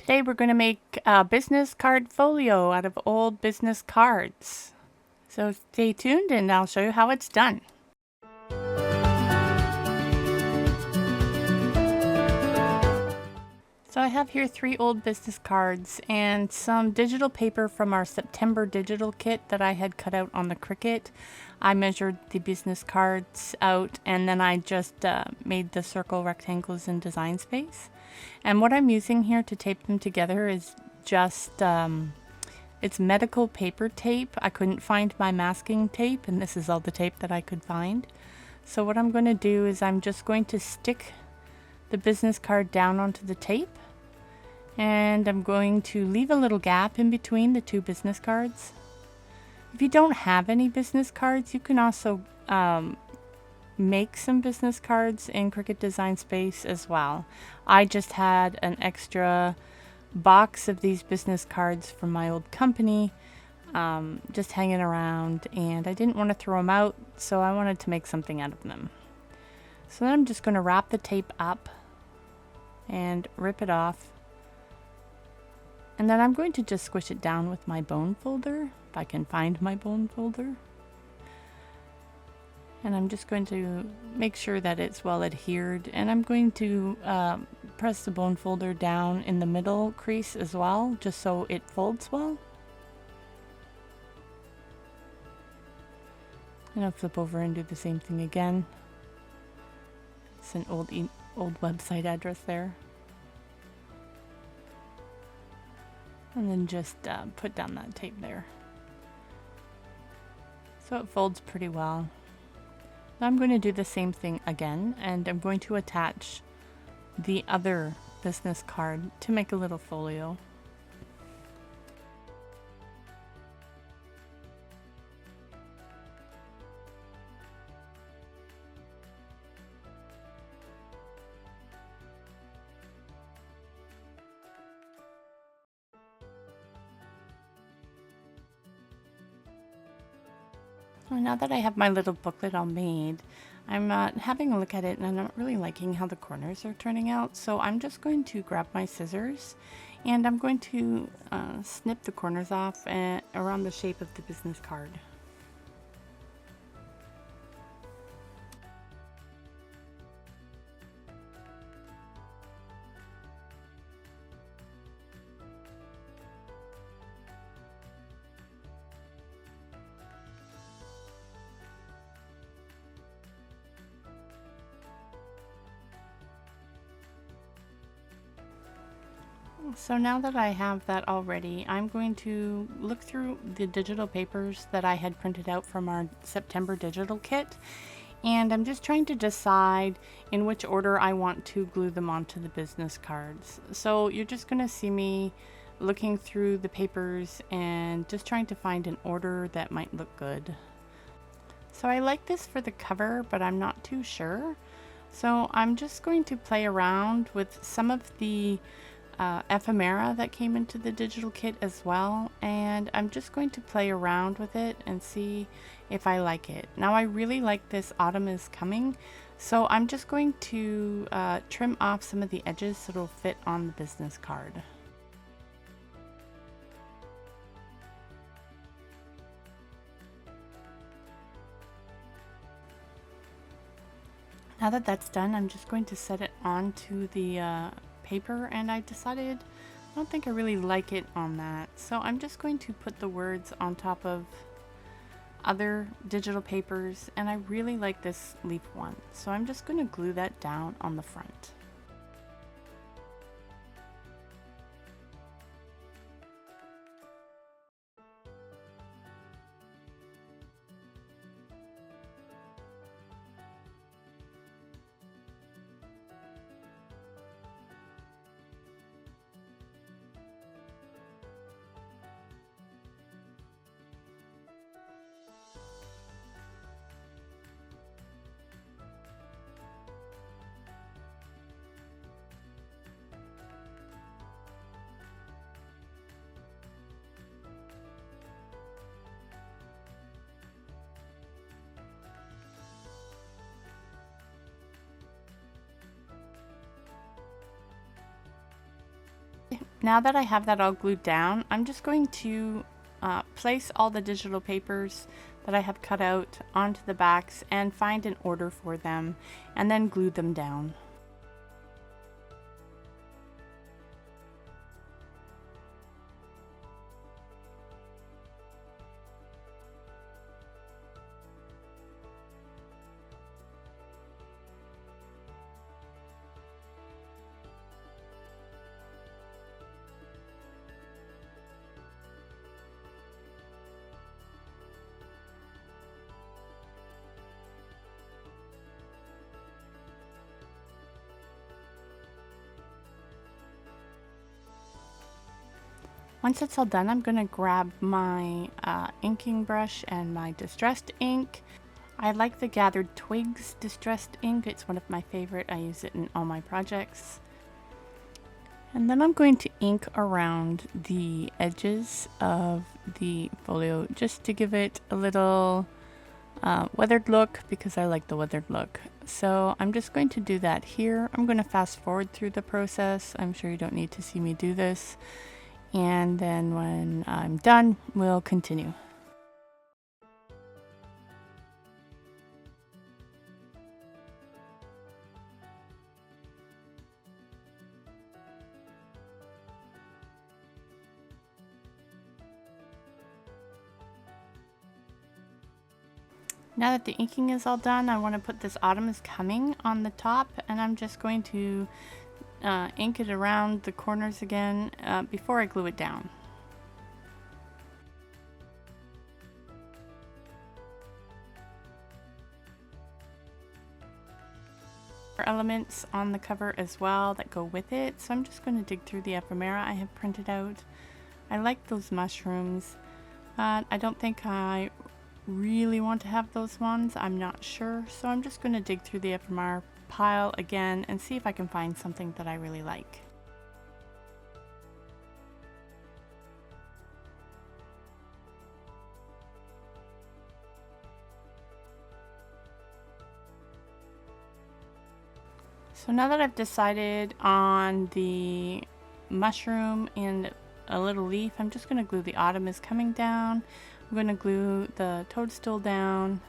Today we're going to make a business card folio out of old business cards. So stay tuned and I'll show you how it's done. So I have here 3 old business cards and some digital paper from our September digital kit that I had cut out on the Cricut. I measured the business cards out and then I just made the circle rectangles in Design Space. And what I'm using here to tape them together is just, it's medical paper tape. I couldn't find my masking tape and this is all the tape that I could find. So what I'm going to do is I'm just going to stick the business card down onto the tape. And I'm going to leave a little gap in between the 2 business cards. If you don't have any business cards, you can also make some business cards in Cricut Design Space as well. I just had an extra box of these business cards from my old company just hanging around, and I didn't want to throw them out, so I wanted to make something out of them. So then I'm just going to wrap the tape up and rip it off. And then I'm going to just squish it down with my bone folder, if I can find my bone folder. And I'm just going to make sure that it's well adhered. And I'm going to press the bone folder down in the middle crease as well, just so it folds well. And I'll flip over and do the same thing again. It's an old website address there. And then just put down that tape there. So it folds pretty well. Now I'm going to do the same thing again, and I'm going to attach the other business card to make a little folio. Well, now that I have my little booklet all made, I'm having a look at it and I'm not really liking how the corners are turning out. So I'm just going to grab my scissors and I'm going to snip the corners off around the shape of the business card. So now that I have that all ready, I'm going to look through the digital papers that I had printed out from our September digital kit, and I'm just trying to decide in which order I want to glue them onto the business cards. So you're just going to see me looking through the papers and just trying to find an order that might look good. So I like this for the cover, but I'm not too sure. So I'm just going to play around with some of the ephemera that came into the digital kit as well, and I'm just going to play around with it and see if I like it. Now I really like this Autumn is Coming, so I'm just going to trim off some of the edges so it'll fit on the business card. Now that that's done, I'm just going to set it onto the paper, and I decided I don't think I really like it on that, so I'm just going to put the words on top of other digital papers, and I really like this leaf one, so I'm just going to glue that down on the front. Now that I have that all glued down, I'm just going to place all the digital papers that I have cut out onto the backs and find an order for them and then glue them down. Once it's all done, I'm going to grab my inking brush and my distressed ink. I like the Gathered Twigs distressed ink. It's one of my favorite. I use it in all my projects. And then I'm going to ink around the edges of the folio just to give it a little weathered look, because I like the weathered look. So I'm just going to do that here. I'm going to fast forward through the process. I'm sure you don't need to see me do this. And then when I'm done, we'll continue. Now that the inking is all done, I want to put this Autumn is Coming on the top, and I'm just going to ink it around the corners again before I glue it down. Elements on the cover as well that go with it, so I'm just going to dig through the ephemera I have printed out. I like those mushrooms. I don't think I really want to have those ones. I'm not sure, so I'm just going to dig through the ephemera pile again and see if I can find something that I really like. So now that I've decided on the mushroom and a little leaf, I'm just going to glue the Autumn is Coming down. I'm going to glue the toadstool down,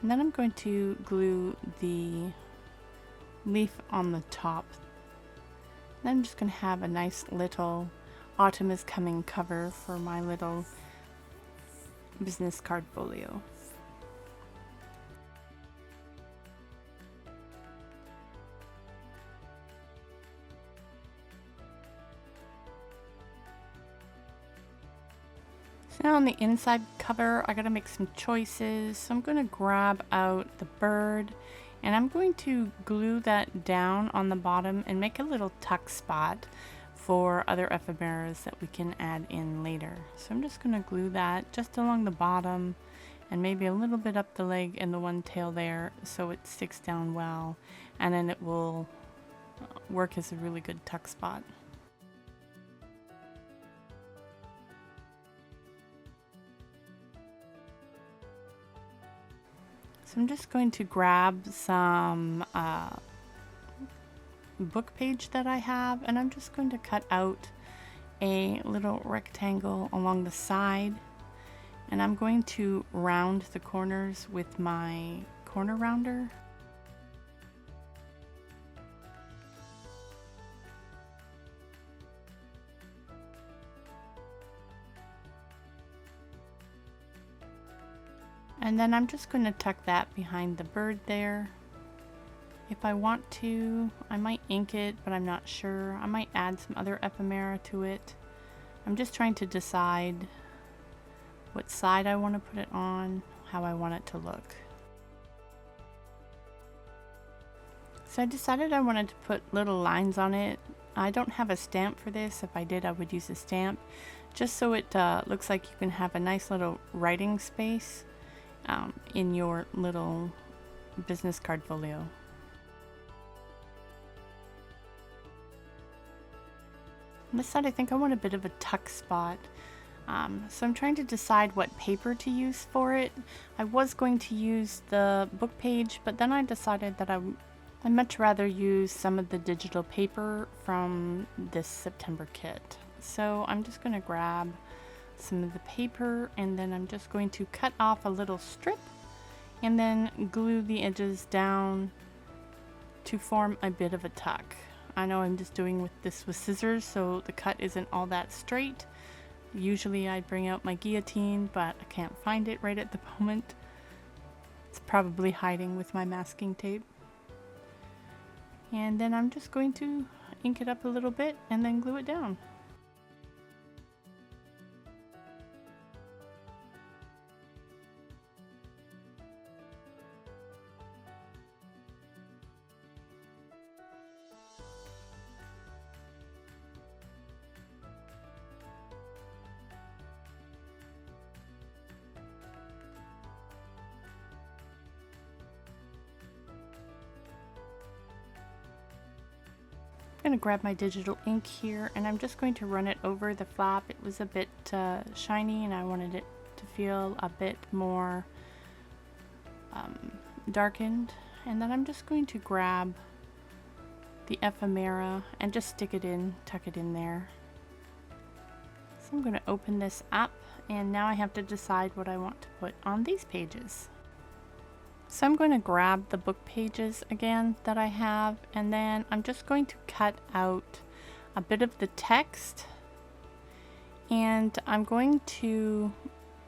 and then I'm going to glue the leaf on the top. Then I'm just going to have a nice little Autumn is Coming cover for my little business card folio. So now on the inside cover, I gotta make some choices. So I'm going to grab out the bird, and I'm going to glue that down on the bottom and make a little tuck spot for other ephemeras that we can add in later. So I'm just going to glue that just along the bottom and maybe a little bit up the leg and the one tail there so it sticks down well, and then it will work as a really good tuck spot. So I'm just going to grab some book page that I have, and I'm just going to cut out a little rectangle along the side, and I'm going to round the corners with my corner rounder. And then I'm just going to tuck that behind the bird there. If I want to, I might ink it, but I'm not sure. I might add some other ephemera to it. I'm just trying to decide what side I want to put it on, how I want it to look. So I decided I wanted to put little lines on it. I don't have a stamp for this. If I did, I would use a stamp, just so it looks like you can have a nice little writing space in your little business card folio. On this side, I think I want a bit of a tuck spot. So I'm trying to decide what paper to use for it. I was going to use the book page, but then I decided that I'd much rather use some of the digital paper from this September kit. So I'm just going to grab some of the paper, and then I'm just going to cut off a little strip and then glue the edges down to form a bit of a tuck. I know I'm just doing this with scissors, so the cut isn't all that straight. Usually I'd bring out my guillotine, but I can't find it right at the moment. It's probably hiding with my masking tape. And then I'm just going to ink it up a little bit and then glue it down. I'm going to grab my digital ink here, and I'm just going to run it over the flap. It was a bit shiny, and I wanted it to feel a bit more darkened. And then I'm just going to grab the ephemera and just stick it in, tuck it in there. So I'm going to open this up, and now I have to decide what I want to put on these pages. So I'm going to grab the book pages again that I have, and then I'm just going to cut out a bit of the text, and I'm going to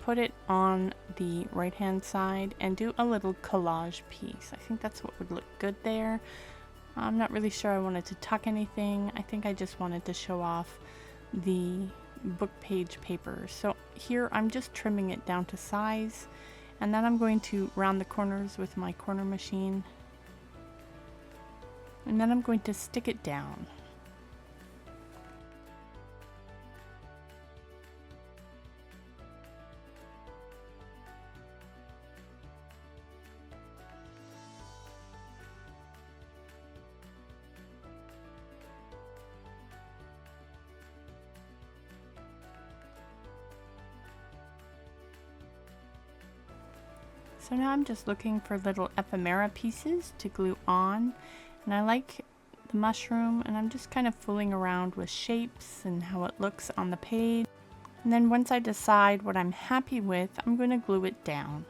put it on the right hand side and do a little collage piece. I think that's what would look good there. I'm not really sure I wanted to tuck anything. I think I just wanted to show off the book page paper. So here I'm just trimming it down to size. And then I'm going to round the corners with my corner machine. And then I'm going to stick it down. So now I'm just looking for little ephemera pieces to glue on, and I like the mushroom, and I'm just kind of fooling around with shapes and how it looks on the page. And then once I decide what I'm happy with, I'm going to glue it down.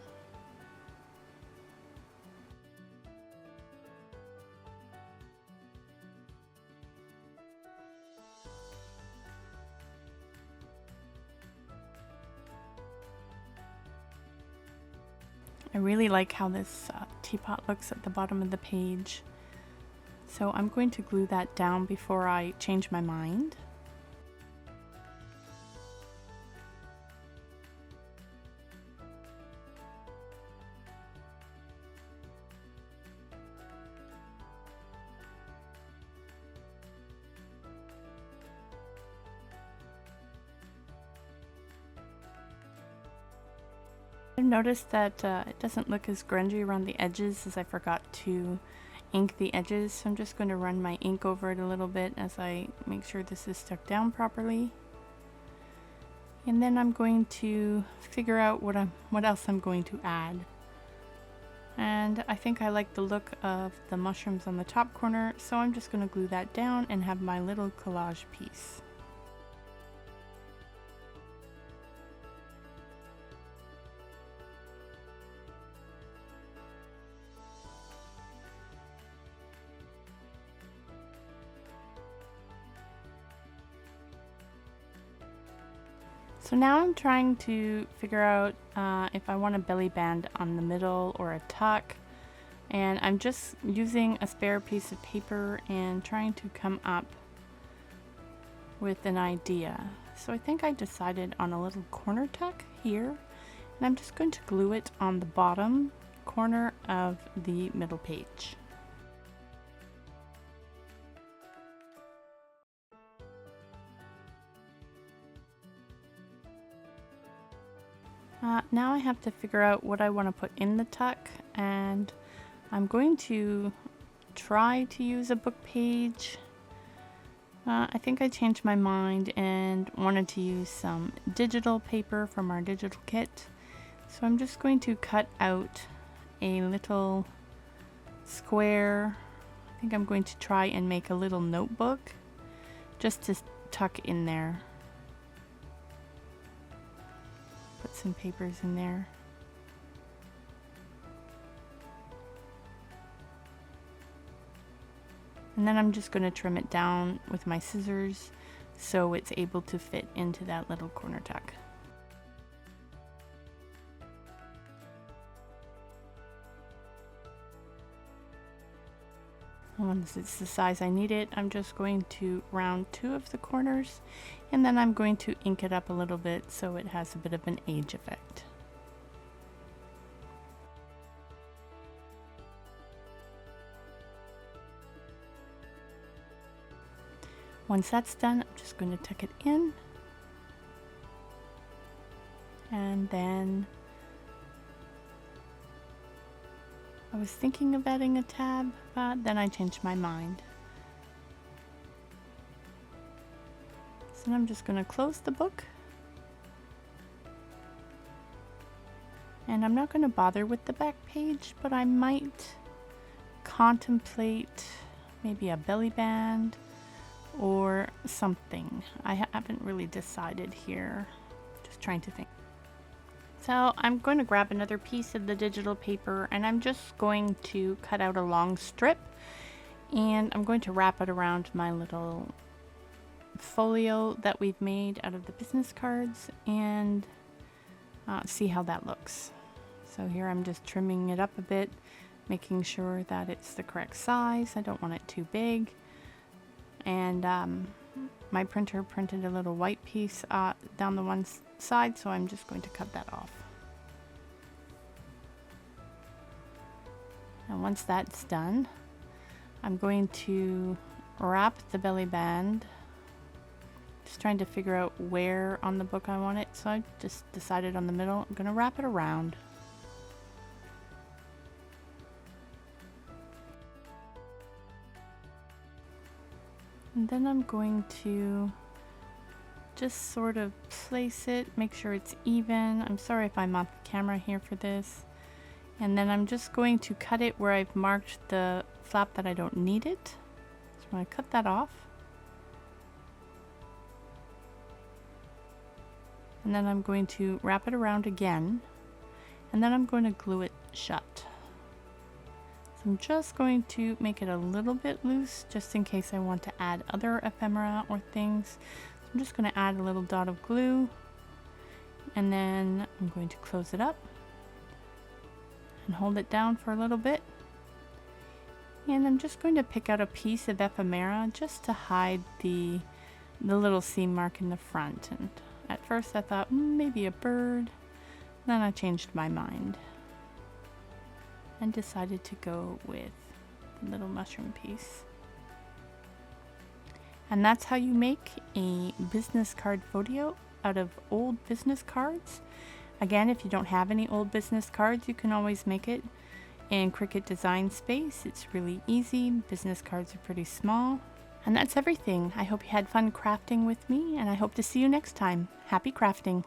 I really like how this teapot looks at the bottom of the page. So I'm going to glue that down before I change my mind. I've noticed that it doesn't look as grungy around the edges, as I forgot to ink the edges, so I'm just going to run my ink over it a little bit as I make sure this is stuck down properly. And then I'm going to figure out what else I'm going to add. And I think I like the look of the mushrooms on the top corner, so I'm just going to glue that down and have my little collage piece. So now I'm trying to figure out if I want a belly band on the middle or a tuck, and I'm just using a spare piece of paper and trying to come up with an idea. So I think I decided on a little corner tuck here, and I'm just going to glue it on the bottom corner of the middle page. Now I have to figure out what I want to put in the tuck, and I'm going to try to use a book page. I think I changed my mind and wanted to use some digital paper from our digital kit. So I'm just going to cut out a little square I think I'm going to try and make a little notebook just to tuck in there. Put some papers in there. And then I'm just going to trim it down with my scissors so it's able to fit into that little corner tuck. Once it's the size I need it, I'm just going to round 2 of the corners, and then I'm going to ink it up a little bit so it has a bit of an age effect. Once that's done, I'm just going to tuck it in, and then I was thinking of adding a tab, but then I changed my mind. So I'm just going to close the book. And I'm not going to bother with the back page, but I might contemplate maybe a belly band or something. I haven't really decided here. Just trying to think. So I'm going to grab another piece of the digital paper, and I'm just going to cut out a long strip, and I'm going to wrap it around my little folio that we've made out of the business cards, and see how that looks. So here I'm just trimming it up a bit, making sure that it's the correct size. I don't want it too big. And my printer printed a little white piece down the one side, so I'm just going to cut that off. And once that's done, I'm going to wrap the belly band. Just trying to figure out where on the book I want it, so I just decided on the middle. I'm going to wrap it around. And then I'm going to just sort of place it, make sure it's even. I'm sorry if I'm off camera here for this. And then I'm just going to cut it where I've marked the flap that I don't need it. So I'm going to cut that off. And then I'm going to wrap it around again. And then I'm going to glue it shut. So I'm just going to make it a little bit loose just in case I want to add other ephemera or things. So I'm just going to add a little dot of glue. And then I'm going to close it up and hold it down for a little bit. And I'm just going to pick out a piece of ephemera just to hide the little seam mark in the front. And at first I thought maybe a bird. Then I changed my mind and decided to go with the little mushroom piece. And that's how you make a business card folio out of old business cards. Again, if you don't have any old business cards, you can always make it in Cricut Design Space. It's really easy. Business cards are pretty small. And that's everything. I hope you had fun crafting with me, and I hope to see you next time. Happy crafting!